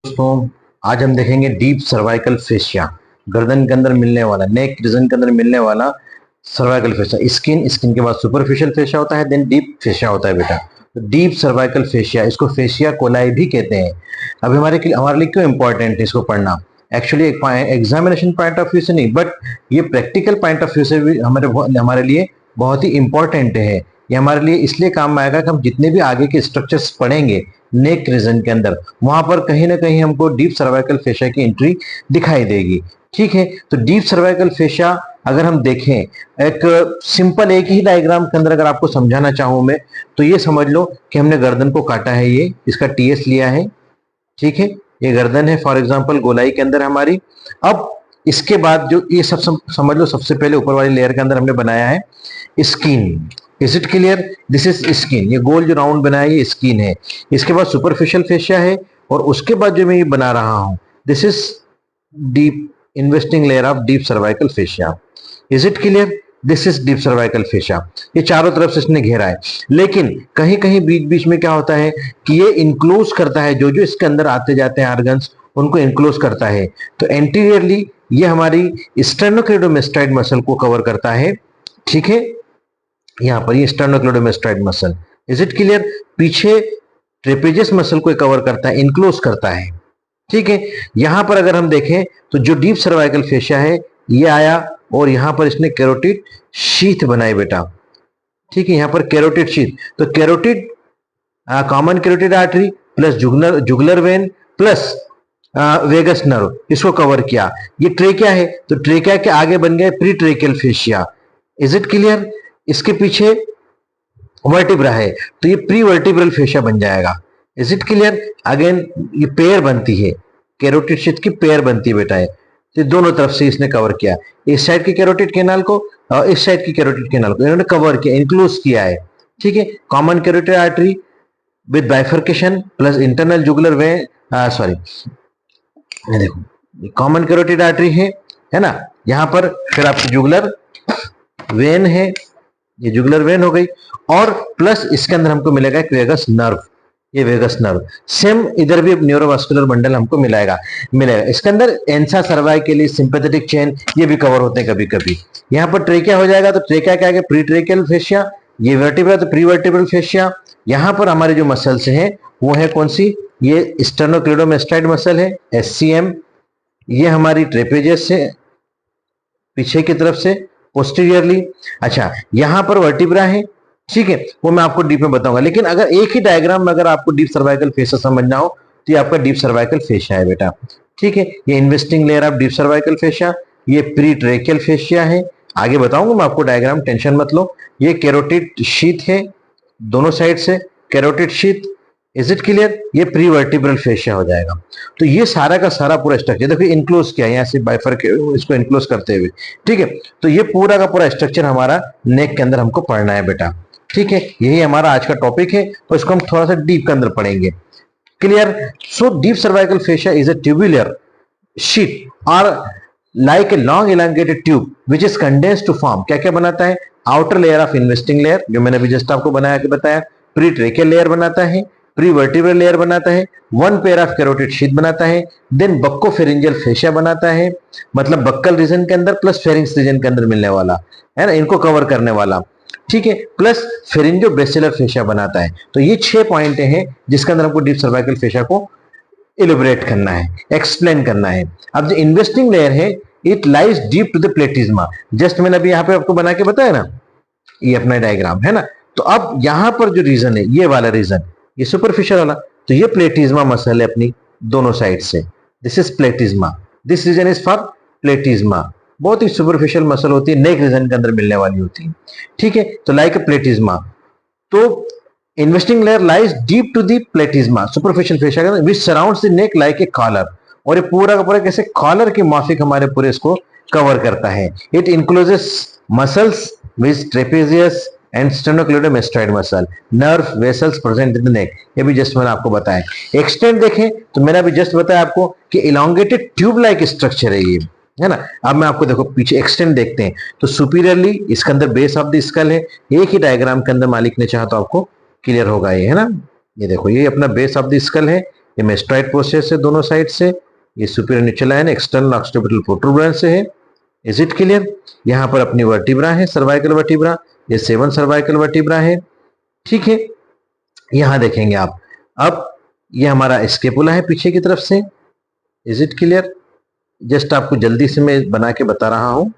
दोस्तों, आज हम देखेंगे डीप सर्वाइकल फेशिया। गर्दन के अंदर मिलने वाला, नेक रीजन के अंदर मिलने वाला सर्वाइकल फेशिया। स्किन के बाद सुपरफिशियल फेशिया होता है, देन डीप फेशिया होता है बेटा। तो डीप सर्वाइकल फेशिया, इसको फेशिया कोलाई भी कहते हैं। अभी हमारे लिए क्यों इंपॉर्टेंट है इसको पढ़ना? एक्चुअली एक एग्जामिनेशन पॉइंट ऑफ व्यू से नहीं, बट ये प्रैक्टिकल पॉइंट ऑफ व्यू से भी हमारे लिए बहुत ही इंपॉर्टेंट है। ये हमारे लिए इसलिए काम में आएगा कि हम जितने भी आगे के स्ट्रक्चर्स पढ़ेंगे नेक रीजन के अंदर, वहां पर कहीं ना कहीं हमको डीप सर्वाइकल फेशिया की एंट्री दिखाई देगी। ठीक है, तो डीप सर्वाइकल फेशिया अगर हम देखें, एक सिंपल एक ही डायग्राम के अंदर अगर आपको समझाना चाहूं मैं, तो ये समझ लो कि हमने गर्दन को काटा है, ये इसका टीएस लिया है। ठीक है, ये गर्दन है फॉर एग्जांपल गोलाई के अंदर हमारी। अब इसके बाद जो ये सब समझ लो, सबसे पहले ऊपर वाली लेयर के अंदर हमने बनाया है skin. Is it clear? This is skin. ये गोल जो राउंड बनाया है ये स्किन है। इसके बाद सुपरफिशियल फेशिया है, और उसके बाद जो मैं ये बना रहा हूं this is deep investing layer of deep cervical fascia. Is it clear? This is deep cervical fascia. ये चारों तरफ से इसने घेरा है, लेकिन कहीं कहीं बीच बीच में क्या होता है कि ये इंक्लोज करता है, जो जो इसके अंदर आते जाते हैं ऑर्गन्स उनको इंक्लोज करता है। तो एंटीरियरली ये हमारी स्टेर्नोक्लेडोमेस्टाइड मसल को कवर करता है। ठीक है, यहाँ पर ये स्टेर्नोक्लेडोमेस्टाइड मसल। Is it clear? पीछे ट्रेपेजियस मसल को कवर करता है, इंक्लोज करता है। ठीक है, यहां पर अगर हम देखें तो जो डीप सर्वाइकल फेशिया है ये आया, और यहां पर इसने कैरोटिड शीथ बनाई बेटा। ठीक है, यहां पर कैरोटिड शीथ, तो carotid common carotid artery plus jugular vein plus vagus nerve, इसको कवर किया। ये ट्रेकिया है, तो ट्रेकिया के आगे बन गए pre tracheal fascia. Is it clear? इसके पीछे वर्टिब्रा है, तो ये प्री वर्टिब्रल फेशिया बन जाएगा। Is it clear? अगेन ये पेयर बनती है, कैरोटिड शीथ की पेयर बनती है बेटा। तो दोनों तरफ से इसने कवर किया, इस साइड की कैरोटिड कैनाल को और इस साइड की कैरोटिड कैनाल को इन्होंने कवर किया, इंक्लूज किया है। ठीक है, common carotid artery with bifurcation plus internal jugular vein, sorry देखो कॉमन कैरोटिड आर्टरी है ना, यहां पर फिर आपकी जुगुलर वेन है, ये जुगुलर वेन हो गई, और प्लस इसके अंदर हमको मिलेगा एक वेगस नर्व। ये वेगस नर्व सेम इधर भी न्यूरोवास्कुलर बंडल हमको मिलेगा। इसके अंदर एंसा सर्वाइकली सिंपैथेटिक चेन ये भी कवर होते हैं कभी कभी। यहाँ पर ट्रेकिया हो जाएगा, तो ट्रेकिया क्या है? Pre tracheal fascia. ये वर्टिब्रा तो प्री वर्टिब्रल फेशिया। यहाँ पर हमारे जो मसल्स हैं वो है कौन सी? ये स्टेर्नोक्लेडोमेस्टाइड मसल है, एससीएम। ये हमारी ट्रेपेजियस से पीछे की तरफ से पोस्टीरियरली। अच्छा, यहां पर वर्टिब्रा है, ठीक है, वो मैं आपको डीप में बताऊंगा। लेकिन अगर एक ही डायग्राम में अगर आपको डीप सर्वाइकल फेशिया समझना हो तो ये आपका डीप सर्वाइकल फेशिया है बेटा। ठीक है, ये investing layer of deep cervical fascia, ये प्री ट्रेकियल फेशिया है। आगे बताऊंगा मैं आपको डायग्राम, टेंशन मत लो। ये कैरोटिड शीथ है, दोनों साइड से carotid sheath. Is it clear? ये प्री वर्टिब्रल फेशिया हो जाएगा। तो ये सारा का सारा पूरा स्ट्रक्चर देखो इनक्लोज किया है, यहाँ से बाइफर इसको इनक्लोज करते हुए। ठीक है, तो ये पूरा का पूरा स्ट्रक्चर हमारा नेक के अंदर हमको पढ़ना है बेटा। ठीक है, यही हमारा आज का टॉपिक है, और इसको हम थोड़ा सा डीप के अंदर पढ़ेंगे। Clear? So deep cervical fascia is a tubular sheet और like a long elongated tube which is condensed to form, क्या क्या बनाता है? Outer layer of investing layer, जो मैंने अभी जस्ट आपको बनाया के बताया, प्री ट्रेकियल लेयर बनाता है, प्री वर्टिब्रल लेयर बनाता है, one pair of carotid sheath बनाता है, देन बक्कोफेरिंजियल फेशिया बनाता है, मतलब बक्कल रीजन के अंदर प्लस फेरिंग्स रीजन के अंदर मिलने वाला है ना, इनको कवर करने वाला। ठीक है, प्लस फेरिंजो बेसिलर फेशिया बनाता है। तो ये 6 पॉइंट हैं जिसके अंदर हमको डीप सर्वाइकल फेशिया को इलिब्रेट करना है, एक्सप्लेन करना है। अब जो इन्वेस्टिंग लेयर है, it lies deep to the platysma. Just मैंने अभी यहाँ पे आपको बना के बताया ना, ये अपना डायग्राम है ना। तो अब यहां पर जो रीजन है, ये वाला रीजन, ये सुपरफिशियल वाला, तो ये प्लेटिज्मा मसल है अपनी दोनों साइड से। This is platysma, this region is for platysma. बहुत ही सुपरफिशियल मसल होती है, नेक रीजन के अंदर मिलने वाली होती है। ठीक है, तो लाइक प्लेटिज्मा, तो investing layer lies deep to the platysma superficial fascia which surrounds the neck like a collar. और ये पूरा का पूरा कैसे कॉलर के माफिक हमारे पूरे इसको कवर करता है। It includes muscles which trapezius and sternocleidomastoid muscle, nerve vessels present in the neck. ये भी जस्ट मैंने आपको बताया। एक्सटेंड देखें तो मैंने अभी जस्ट बताया आपको कि इलोंगेटेड ट्यूब लाइक स्ट्रक्चर है ये, है ना। अब मैं आपको देखो पीछे एक्सटेंड देखते हैं, तो सुपीरियरली इसके अंदर बेस ऑफ द स्कल है। एक ही डायग्राम के अंदर मालिक ने चाहा तो आपको क्लियर होगा ये, है ना। ये देखो ये अपना बेस ऑफ द स्कल है, ये मेस्ट्राइड प्रोसेस है दोनों साइड से, ये superior nuchal line external occipital protuberance से है। Is it clear? यहाँ पर अपनी वर्टिब्रा है, सर्वाइकल वर्टिब्रा, ये 7 सर्वाइकल वर्टिब्रा है। ठीक है, यहां देखेंगे आप, अब ये हमारा स्केपुला है पीछे की तरफ से। Is it clear? जस्ट आपको जल्दी से मैं बना के बता रहा हूं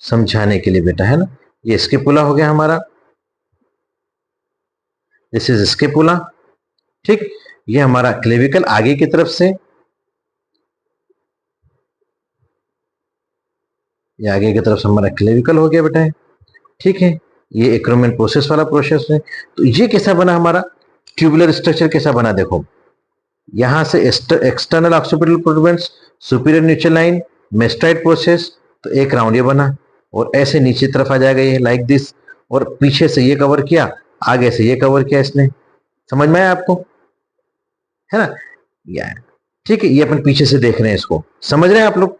समझाने के लिए बेटा, है ना। ये स्केपुला हो गया हमारा, दिस इज स्केपुला। ठीक, ये हमारा क्लेविकल आगे की तरफ से, ये आगे की तरफ से हमारा क्लेविकल हो गया बेटा। ठीक है, ये एक्रोमेन प्रोसेस वाला प्रोसेस है। तो ये कैसा बना हमारा ट्यूबुलर स्ट्रक्चर, कैसा बना देखो, यहां से external occipital protuberance, superior nuchal line, mastoid process, तो एक राउंड ये बना और ऐसे नीचे तरफ आ जाएगा ये लाइक दिस, और पीछे से ये कवर किया, आगे से ये कवर किया इसने। समझ में आया आपको, है ना। या ठीक है, ये अपन पीछे से देख रहे हैं इसको, समझ रहे हैं आप लोग।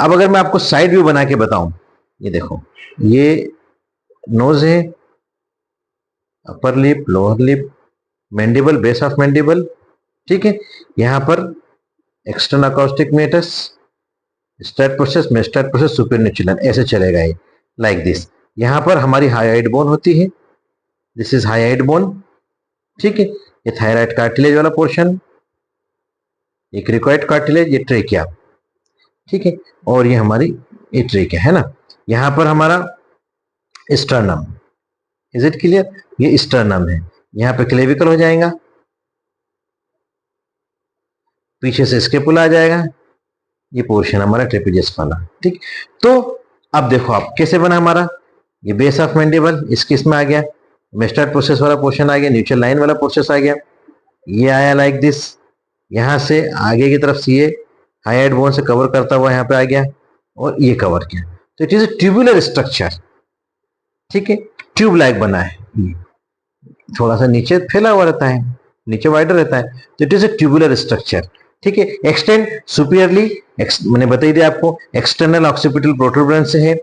अब अगर मैं आपको साइड व्यू बना के बताऊं, ये देखो, ये नोज है, upper lip, lower lip, mandible, base of mandible. ठीक है, यहां पर external acoustic meatus, straight process, mastoid process, superior nuchal line, ऐसे चलेगा ये लाइक दिस। यहां पर हमारी हाइड बोन होती है, दिस इज हाइड बोन। ठीक है, ये थायराइड कार्टिलेज वाला पोर्शन, ये क्रिकोइड कार्टिलेज, ये ट्रेकिया। ठीक है, और ये हमारी ये ट्रेकिया है ना। यहां पर हमारा स्टर्नम, इज इट क्लियर? ये स्टर्नम है, यहां पे क्लेविकल हो जाएगा, पीछे से स्केपुला आ जाएगा, ये पोर्शन हमारा ट्रेपेजियस वाला। ठीक, तो अब देखो आप कैसे बना हमारा, ये बेस ऑफ मैंडिबल इसमें आ गया, मेस्ट्राइड प्रोसेस वाला पोर्शन आ गया, न्यूट्रल लाइन वाला प्रोसेस आ गया, ये आया लाइक दिस, यहां से आगे की तरफ से ये हाइड बोन से कवर करता हुआ यहाँ पे आ गया और ये कवर किया। तो it is a tubular structure. ठीक है, ट्यूब लाइक बना है, थोड़ा सा नीचे फैला हुआ रहता है, नीचे वाइडर रहता है, तो it is a tubular structure. ठीक है, एक्सटेंड सुपीरियरली, मैंने बता ही दिया आपको, एक्सटर्नल ऑक्सीपिटल प्रोटूबरेंस है।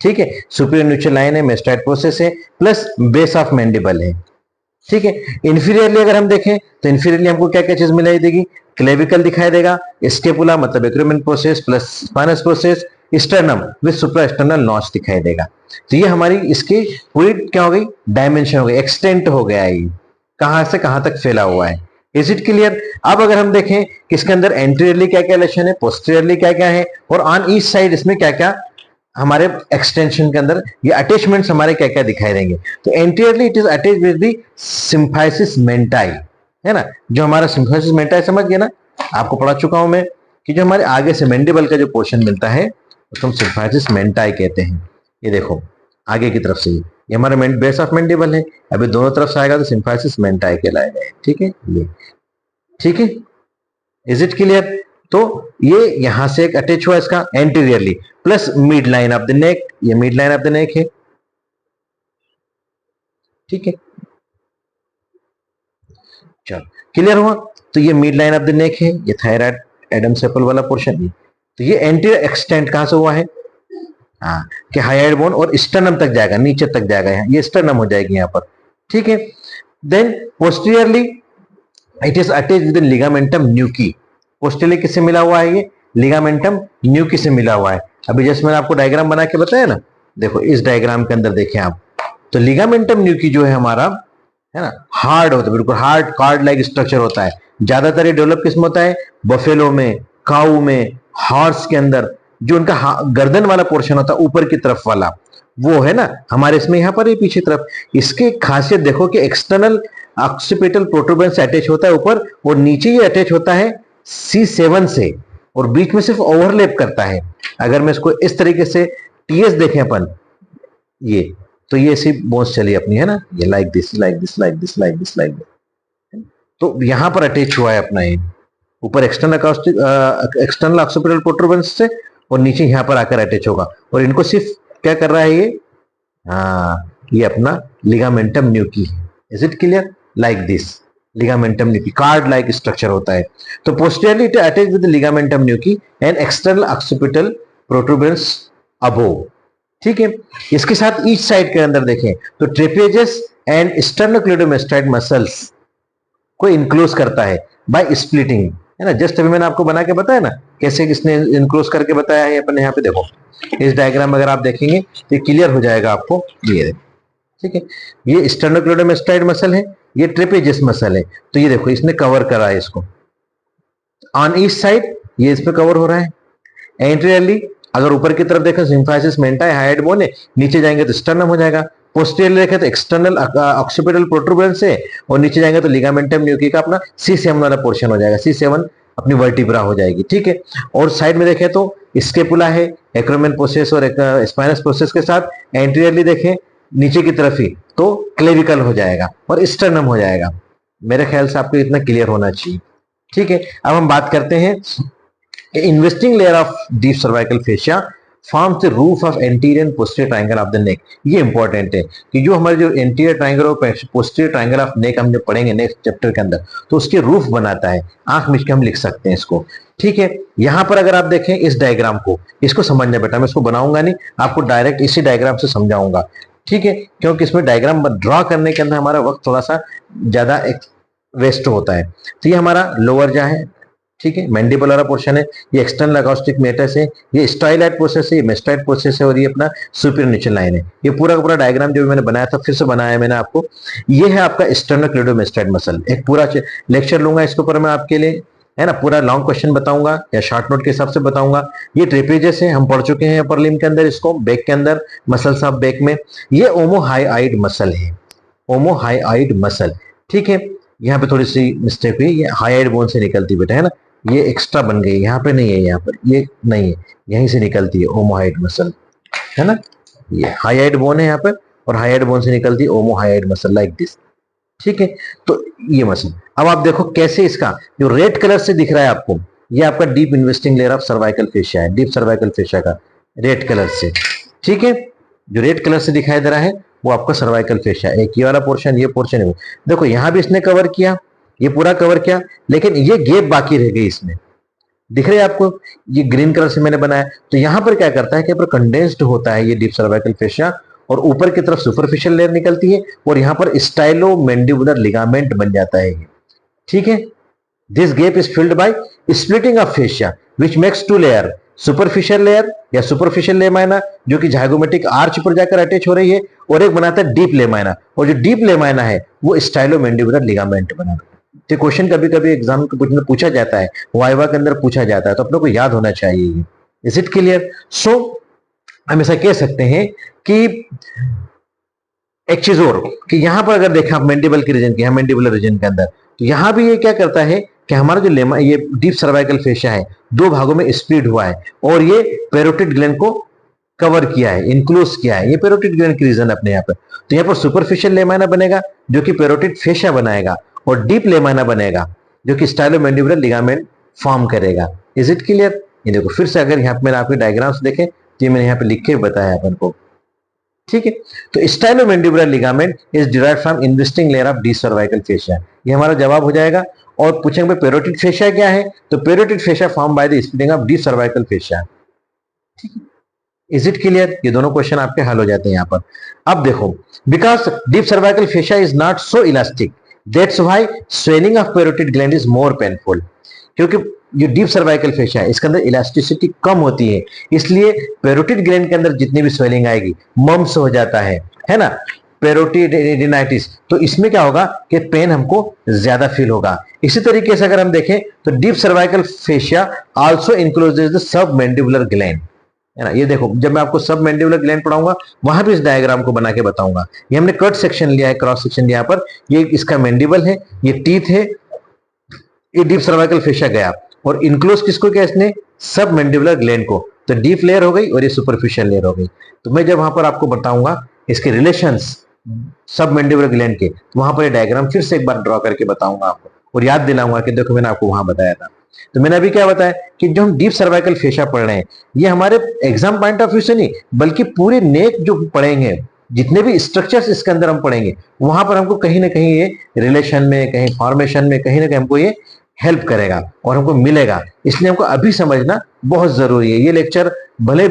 ठीक है, सुपीरियर न्यूट्रल लाइन है, मेस्ट्राइड प्रोसेस है, प्लस बेस ऑफ मैंडिबल है। ठीक है, इंफीरियरली अगर हम देखें तो इंफीरियरली हमको क्या क्या चीज मिलाई देगी, क्लेविकल दिखाई देगा, स्केपुला मतलब acromion process plus spinous process, sternum with supra external notch दिखाई देगा। तो ये हमारी इसकी पूरी क्या हो गई, डायमेंशन हो गई, एक्सटेंट हो गया, ये कहां से कहां तक फैला हुआ है। Is it clear? अब अगर हम देखें कि इसके अंदर एंटीरियरली क्या क्या लेशन है, पोस्टीरियरली क्या क्या है, और ऑन ईच साइड इसमें क्या क्या हमारे एक्सटेंशन के अंदर ये अटैचमेंट्स हमारे क्या क्या दिखाई देंगे। तो anteriorly it is attached with the symphysis मेंटाई, है ना। जो हमारा सिम्फाइसिस मेंटाई समझ गए ना, आपको पढ़ा चुका हूं मैं कि जो हमारे आगे से मैंडिबल का जो पोर्शन मिलता है उसको हम सिम्फाइसिस मेंटाई कहते हैं। ये देखो आगे की तरफ से ये हमारा बेस ऑफ मैंडिबल है, अभी दोनों तरफ से आएगा तो सिम्फाइसिस मेंटाई कहलाएगा। ठीक है, ये ठीक है, इज इट क्लियर? तो ये यहां से एक अटैच हुआ इसका anteriorly, plus mid line of the neck, ये mid line of the neck है। ठीक है, चलो क्लियर हुआ। तो ये mid line of the neck है, ये थायराइड एडम सेपल वाला पोर्शन है। तो ये एंटीरियर एक्सटेंट कहां से हुआ है, हाँ, कि हाइड बोन और स्टर्नम तक जाएगा, नीचे तक जाएगा, यहाँ ये स्टर्नम हो जाएगी यहाँ पर। ठीक है, then posteriorly it is attached with ligamentum nuchae. Posteriorly किससे मिला हुआ है, ये लिगामेंटम न्यूकी से मिला हुआ है। अभी जैसे मैंने आपको डायग्राम बना के बताया ना, देखो इस डायग्राम के अंदर देखें आप, तो लिगामेंटम न्यूकी जो है हमारा, है ना, हार्ड होता है, बिल्कुल हार्ड कार्ड लाइक स्ट्रक्चर होता है। ज्यादातर ये डेवलप किसमें होता है, बफेलो में, काऊ में, हॉर्स के अंदर जो उनका गर्दन वाला पोर्शन होता है ऊपर की तरफ वाला, वो है ना हमारे इसमें यहाँ पर ये पीछे तरफ। इसकी खासियत देखो कि एक्सटर्नल ऑक्सीपिटल प्रोटूबरेंस अटैच होता है ऊपर, और नीचे ये अटैच होता है C7 से, और बीच में सिर्फ ओवरलैप करता है। अगर मैं इसको इस तरीके से टीएस देखें अपन, ये तो ये ऐसी बोन्स चली अपनी, है ना, ये like this like this like this like this like this, तो यहां पर अटैच हुआ है अपना ये ऊपर एक्सटर्नल ऑक्सीपिटल प्रोटूबरेंस से, और नीचे यहां पर आकर अटैच होगा। और इनको सिर्फ क्या कर रहा है ये, हाँ, ये अपना लिगामेंटम न्यूकी है। Is it clear? Like this ligamentum nuchae cord like structure होता है। तो posteriorly it attach with ligamentum nuchae and external occipital protuberance above. ठीक है, इसके साथ ईच साइड के अंदर देखें तो ट्रेपेजियस एंड स्टर्नोक्लेडोमेस्टाइड मसल्स को इंक्लोज करता है। बाय स्प्लिटिंग, है ना। जस्ट अभी मैंने आपको बना के बताया ना कैसे इसने इनक्लोज करके बताया है अपन। यहाँ पे देखो इस डायग्राम अगर आप देखेंगे तो ये क्लियर हो जाएगा आपको, ये ठीक है। ये स्टर्नोक्लेडोमास्टाइड मसल है, ये ट्रेपेजियस मसल है। तो ये देखो इसने कवर करा है इसको ऑन ईच साइड, ये इस पे कवर हो रहा है। एंटीरियरली अगर ऊपर की तरफ देखें सिम्फाइसिस मेंटा है, हाइड बोन है, नीचे जाएंगे तो स्टर्नम हो जाएगा। पोस्टीरियरली देखें तो एक्सटर्नल ऑक्सीपिटल प्रोट्रूबेंस है, और नीचे जाएंगे तो लिगामेंटम न्यूकी का अपना C7 वाला पोर्शन हो जाएगा। C7 अपनी वर्टिब्रा हो जाएगी, ठीक है। और साइड में देखें तो स्केपुला है, एक्रोमेन प्रोसेस और स्पाइनस प्रोसेस के साथ। एंटीरियरली देखें नीचे की तरफ ही तो क्लेविकल हो जाएगा और स्टर्नम हो जाएगा। मेरे ख्याल से आपको इतना क्लियर होना चाहिए, ठीक है। अब हम बात करते हैं investing layer of deep cervical fascia forms the roof of anterior and posterior triangle of the neck. ये इंपॉर्टेंट है कि जो हमारे जो एंटीरियर ट्रायंगल और पोस्टीरियर ट्रायंगल ऑफ नेक हम जब पढ़ेंगे नेक्स्ट चैप्टर के अंदर, तो उसके रूफ बनाता है। आंख मिच के हम लिख सकते हैं इसको, ठीक है। यहां पर अगर आप देखें इस डायग्राम को, इसको समझना बेटा, मैं इसको बनाऊंगा नहीं, आपको डायरेक्ट इसी डायग्राम से समझाऊंगा, ठीक है। क्योंकि इसमें डायग्राम ड्रॉ करने के अंदर हमारा वक्त थोड़ा सा ज्यादा वेस्ट होता है। तो ये हमारा लोअर जा है, ठीक है, मैंडिबल वाला पोर्शन है। ये एक्सटर्नल अकॉस्टिक मेटस है, ये स्टाइलाइट प्रोसेस है, ये मेस्टाइट प्रोसेस है, और ये अपना सुपीरियर नीचल लाइन है। ये पूरा का पूरा डायग्राम जो मैंने बनाया था फिर से बनाया है मैंने आपको। ये है आपका स्टर्नोक्लेडोमास्टाइड मसल। एक पूरा लेक्चर लूंगा इसके ऊपर मैं आपके लिए, है ना। पूरा लॉन्ग क्वेश्चन बताऊंगा या शॉर्ट नोट के हिसाब से बताऊंगा। ये ट्रेपेजियस है, हम पढ़ चुके हैं अपर लिम्ब के अंदर इसको, बैक के अंदर मसल्स ऑफ बैक में। ये ओमोहाइड मसल है, ओमोहाइड मसल, ठीक है। यहाँ पे थोड़ी सी मिस्टेक हुई, ये हाइड बोन से निकलती बेटा, है ना। ये एक्स्ट्रा बन गई, यहाँ पे नहीं है, यहाँ पर ये नहीं है, यहीं से निकलती है ओमोहाइड मसल, है ना। ये हाइड बोन है यहाँ पर, और हाइड बोन से निकलती है ओमोहाइड मसल लाइक दिस, ठीक है। तो ये मसल अब आप देखो कैसे इसका जो रेड कलर से दिख रहा है आपको, ये आपका deep investing layer of cervical fascia है, डीप सर्वाइकल फेशिया का रेड कलर से, ठीक है। जो रेड कलर से दिखाई दे रहा है वो आपका सर्वाइकल फेशिया, एक ये वाला पोर्शन, ये पोर्शन है। देखो यहां भी इसने कवर किया, ये पूरा कवर किया, लेकिन ये गैप बाकी रह गई इसमें, दिख रही है आपको, ये ग्रीन कलर से मैंने बनाया। तो यहां पर क्या करता है कि कंडेंस्ड होता है ये डीप सर्वाइकल फेशिया, और ऊपर की तरफ सुपरफिशियल लेयर निकलती है, और यहां पर स्टाइलोमैंडिबुलर लिगामेंट बन जाता है, ठीक है। This gap is filled by splitting of fascia which makes two layer, superficial layer या सुपरफिशियल लेमाइना जो कि जाइगोमेटिक आर्च पर जाकर अटैच हो रही है, और एक बनाता है डीप लेमाइना, और जो डीप लेमाइना है वो स्टाइलोमैंडिबुलर लिगामेंट बनाता है। तो क्वेश्चन कभी कभी एग्जाम में पूछा जाता है, वाइवा के अंदर पूछा जाता है, तो अपने को याद होना चाहिए। Is it clear? सो हम ऐसा कह सकते हैं कि एक चीज और कि यहां पर अगर देखा आप मैंडिबल के रीजन के, मैंडिबुलर रीजन के अंदर, तो यहां भी ये क्या करता है कि हमारा जो लेमा ये डीप सर्वाइकल फेशिया है दो भागों में स्प्लिट हुआ है, और ये पैरोटिड ग्लैंड को कवर किया है, इंक्लोज किया है। ये पैरोटिड ग्लैंड की रीजन अपने यहाँ पर, तो यहाँ पर सुपरफिशियल लेमाइना बनेगा जो कि पैरोटिड फेशिया बनाएगा, और डीप लेमाइना बनेगा जो कि स्टाइलोमैंडिबुलर लिगामेंट फॉर्म करेगा। Is it clear? ये देखो फिर से अगर यहाँ पे मैंने आपके डायग्राम्स देखे तो ये मैंने यहाँ पे लिख के बताया अपन को, ठीक है। तो stylomandibular ligament is derived from investing layer of deep cervical fascia, ये हमारा जवाब हो जाएगा। और पूछेंगे पैरोटिड फेशिया क्या है, तो parotid fascia form by the splitting of deep cervical fascia, ठीक है। Is it clear? ये दोनों क्वेश्चन आपके हल हो जाते हैं यहाँ पर। अब देखो because deep cervical fascia is not so elastic that's why swelling of parotid gland is more painful, क्योंकि जो डीप सर्वाइकल फेशिया है इसके अंदर इलास्टिसिटी कम होती है, इसलिए पैरोटिड ग्लैंड के अंदर जितनी भी स्वेलिंग आएगी मम्स हो जाता है ना, पेरोटिडिनाइटिस, तो इसमें क्या होगा कि पेन हमको ज्यादा फील होगा। इसी तरीके से अगर हम देखें तो deep cervical fascia also encloses the submandibular gland, है ना। ये देखो जब मैं आपको सबमैंडिबुलर ग्लैंड पढ़ाऊंगा वहां भी इस डायग्राम को बना के बताऊंगा। ये हमने कट सेक्शन लिया है, क्रॉस सेक्शन लिया पर, ये इसका मैंडिबल है, ये टीथ है, ये डीप सर्वाइकल फेशिया गया, और इनक्लोज किसको किया इसने, सब मैंडिबुलर ग्लैंड को। तो डीप लेयर हो गई और ये सुपरफिशियल लेयर हो गई। तो मैं जब वहां पर आपको बताऊंगा इसके रिलेशंस सब मैंडिबुलर ग्लैंड के, तो वहां पर ये डायग्राम फिर से एक बार ड्रॉ करके बताऊंगा आपको, और याद दिलाऊंगा कि देखो मैंने आपको वहां बताया था। तो मैंने अभी क्या बताया कि जो हम डीप सर्वाइकल फेशिया पढ़ रहे हैं ये हमारे एग्जाम पॉइंट ऑफ व्यू से नहीं बल्कि पूरे नेक जो पढ़ेंगे, जितने भी स्ट्रक्चर्स इसके अंदर हम पढ़ेंगे वहां पर हमको कहीं ना कहीं ये रिलेशन में, कहीं फॉर्मेशन में, कहीं ना कहीं हमको ये हेल्प करेगा और हमको मिलेगा। इसलिए हमको अभी समझना बहुत जरूरी है। ये लेक्चर भले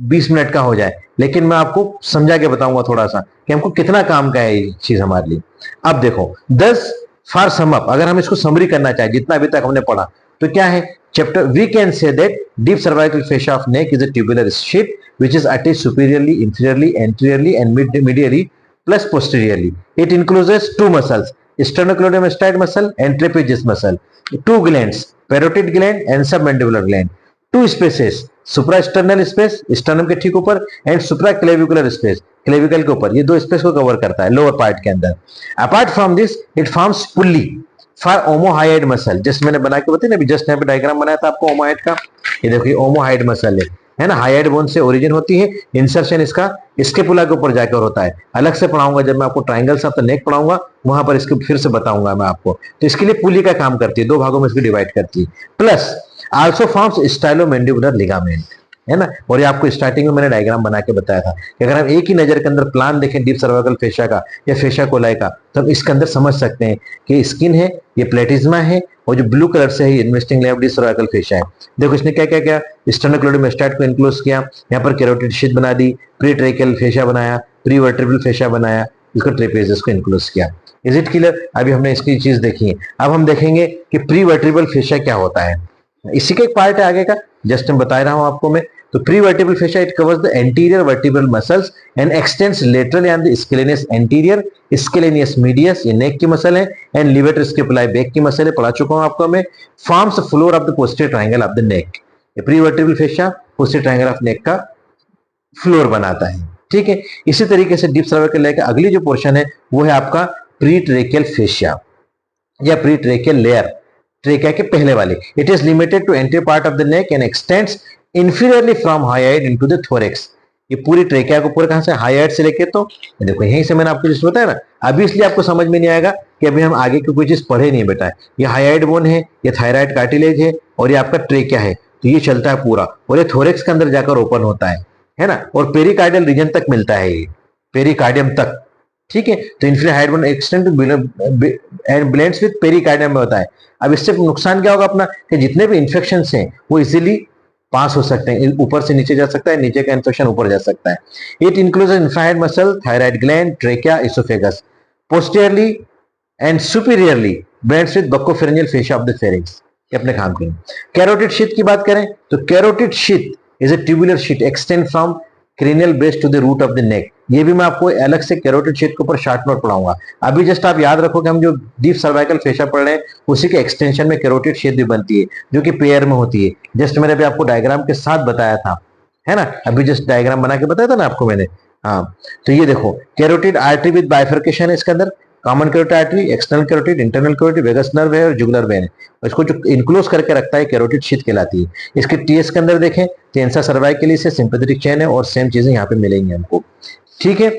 20 मिनट का हो जाए लेकिन मैं आपको समझा के बताऊंगा थोड़ा सा कि हमको कितना काम का है ये चीज हमारे लिए। अब देखो 10 फॉर सम अप, अगर हम इसको समरी करना चाहें जितना अभी तक हमने पढ़ा, तो क्या है chapter, we can say that deep cervical fascia of neck is a tubular sheet which is attached superiorly, inferiorly, anteriorly and medially plus posteriorly. It includes two muscles, sternocleidomastoid muscle and trapezius muscle, two glands, parotid gland and submandibular gland, two spaces, supraesternal space sternum के ठीक ऊपर and supraclavicular space clavicle के ऊपर, ये दो space को cover करता है लोअर पार्ट के अंदर. Apart from this, it forms pulley for omohyoid muscle, जैसे मैंने बना के बताया ना अभी, जस्ट यहाँ पे डायग्राम बनाया था आपको ओमोहाइड का, ये देखो ये ओमोहाइड मसल है ना, हाइड बोन से ओरिजिन होती है, इंसर्शन इसका स्केपुला के ऊपर जाकर होता है. अलग से पढ़ाऊंगा जब मैं आपको ट्राइंगल्स ऑफ द नेक पढ़ाऊंगा, वहां पर इसको फिर से बताऊंगा मैं आपको. तो इसके लिए पुली का काम करती है, दो भागों में इसको डिवाइड करती है. Plus also forms stylomandibular ligament, है ना. और ये आपको स्टार्टिंग में मैंने डायग्राम बना के बताया था कि अगर हम एक ही नजर के अंदर प्लान देखें डीप सर्वाइकल फेशिया का या फेशिया कोलाई का, तो हम इसके अंदर समझ सकते हैं कि स्किन है, ये प्लेटिज्मा है, और जो ब्लू कलर से है investing layer deep cervical fascia है. देखो इसने क्या क्या किया, स्टर्नोक्लेडोमास्टाइड को इंक्लूड किया, यहाँ पर कैरोटिड शीथ बना दी, प्री ट्रेकियल फेशिया बनाया, प्री वर्टेब्रल फेशिया बनाया, इसको ट्रेपेजियस को इंक्लूड किया. Is it clear? अभी हमने इसकी चीज देखी है. अब हम देखेंगे कि प्री वर्टेब्रल फेशिया क्या होता है. इसी का एक पार्ट है आगे का, जस्ट मैं बता रहा हूं आपको मैं. तो pre-vertebral fascia, it covers the anterior vertebral muscles and extends laterally on the scalenus anterior, scalenus medius ये neck की मसल है, and levator scapulae back की मसल है, पढ़ा चुका हूं आपको मैं. Forms the floor of the posterior triangle of the neck. ये pre-vertebral fascia posterior triangle of neck का फ्लोर बनाता है. ठीक है. इसी तरीके से डीप सर्वाइकल लेयर का अगली जो पोर्शन है वो है आपका प्री-ट्रेकियल फेशिया या प्री-ट्रेकियल लेयर, ट्रेकिया के पहले वाले. It is limited to anterior part of the neck and extends inferiorly from hyoid into the thorax. ये पूरी ट्रेकिया को पूरे कहां से, हाइड से लेके, तो देखो यहीं से मैंने आपको जिस बताया ना, अभी इसलिए आपको समझ में नहीं आएगा कि अभी हम आगे की कोई चीज पढ़े नहीं बेटा. ये हाइड बोन है, ये थायराइड कार्टिलेज है, और ये आपका ट्रेकिया है, तो ये चलता है पूरा, और ये थोरेक्स के अंदर जाकर ओपन होता है ना, और पेरिकार्डियल रीजन तक मिलता है, ये पेरिकार्डियम तक. ठीक है. तो inferior hide bone extend and blends with pericardium में होता है. अब इससे नुकसान क्या होगा अपना, कि जितने भी इंफेक्शन हैं वो इजिली पास हो सकते हैं, ऊपर से नीचे जा सकता है, नीचे का इन्फेक्शन ऊपर जा सकता है. It includes infrahyoid muscle, thyroid gland, trachea, oesophagus. Posteriorly and superiorly blends with buccopharyngeal fascia of the pharynx, ये अपने काम के. कैरोटिड शीथ की बात करें तो carotid sheath is a tubular sheath extend from cranial base to the root of the neck. ये भी मैं आपको अलग से कैरोटिड शीथ के ऊपर शॉर्ट नोट पढ़ाऊंगा. अभी जस्ट आप याद रखो कि हम जो डीप सर्वाइकल फेशिया पढ़ रहे हैं उसी के एक्सटेंशन में कैरोटिड शीथ भी बनती है, जो कि पेयर में होती है. जस्ट मैंने अभी आपको डायग्राम के साथ बताया था, है ना, अभी जस्ट डायग्राम बना के बताया था ना आपको मैंने. हाँ, तो ये देखो कैरोटिड आर्टरी विद बाइफर्केशन है इसके अंदर, common carotid artery, external carotid, internal carotid, vagus nerve है और जुगुलर वेन है. इसको जो इनक्लोज करके रखता है कैरोटिड शीथ कहलाती है. इसके टीएस के अंदर देखें तो इंसा सर्वाइकली से सिंपैथेटिक चेन है, और सेम चीजें यहाँ पे मिलेंगी हमको. ठीक है.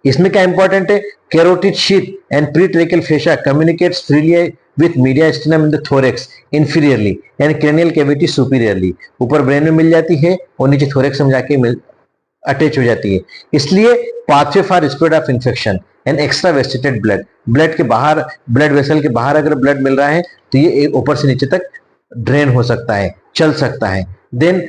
इसमें क्या इंपॉर्टेंट है, carotid sheath and pre-tracheal fascia communicates freely with mediastinum in the thorax inferiorly and cranial cavity superiorly. ऊपर ब्रेन में मिल जाती है और नीचे थोरेक्स में जाके अटैच हो जाती है. इसलिए pathway for spread of infection and extravasated blood, blood के बाहर, ब्लड वेसल के बाहर अगर ब्लड मिल रहा है तो ये ऊपर से नीचे तक ड्रेन हो सकता है, चल सकता है. Then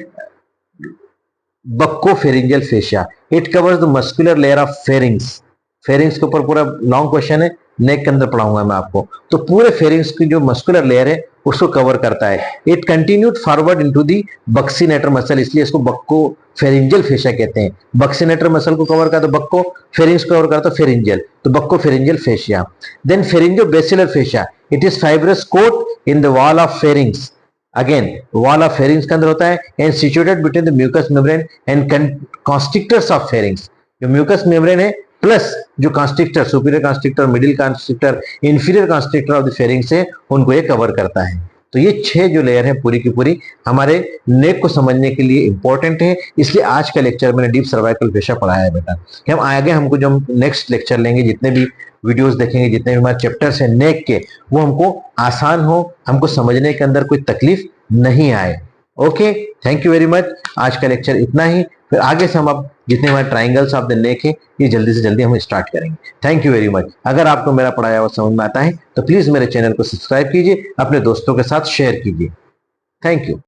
buccopharyngeal fascia, it covers the muscular layer of pharynx. Pharynx के ऊपर पूरा लॉन्ग क्वेश्चन है, नेक के अंदर पढ़ाऊंगा मैं आपको. तो पूरे फेरिंग्स की जो मस्कुलर लेयर है उसको कवर करता है. It continued forward into the buccinator muscle, इसलिए इसको बक्कोफेरेंजियल फेशिया कहते हैं. बक्सीनेटर मसल को कवर करता है, बक्को फेरिंग्स को कवर करता है फेरेंजियल, तो buccopharyngeal fascia. Then pharyngobasilar fascia, it is fibrous coat in the wall of pharynx. Again wall of pharynx के अंदर होता है, and situated between the mucous membrane and constrictors of pharynx. जो mucous membrane है plus जो constrictor, superior constrictor, middle constrictor, inferior constrictor of the pharynx है, उनको ये कवर करता है. तो ये 6 जो लेयर है पूरी की पूरी हमारे नेक को समझने के लिए इंपॉर्टेंट है. इसलिए आज का लेक्चर मैंने डीप सर्वाइकल फेशिया पढ़ाया है बेटा, कि हम आगे हमको जो हम नेक्स्ट लेक्चर लेंगे, जितने भी वीडियोस देखेंगे, जितने भी हमारे चैप्टर्स हैं नेक के, वो हमको आसान हो, हमको समझने के अंदर कोई तकलीफ नहीं आए. Okay, thank you very much. आज का लेक्चर इतना ही. फिर आगे से हम अब जितने हमारे ट्राइंगल्स ऑफ द नेक है ये जल्दी से जल्दी हम स्टार्ट करेंगे. Thank you very much. अगर आपको मेरा पढ़ाया हुआ समझ में आता है तो प्लीज मेरे चैनल को सब्सक्राइब कीजिए, अपने दोस्तों के साथ शेयर कीजिए. Thank you.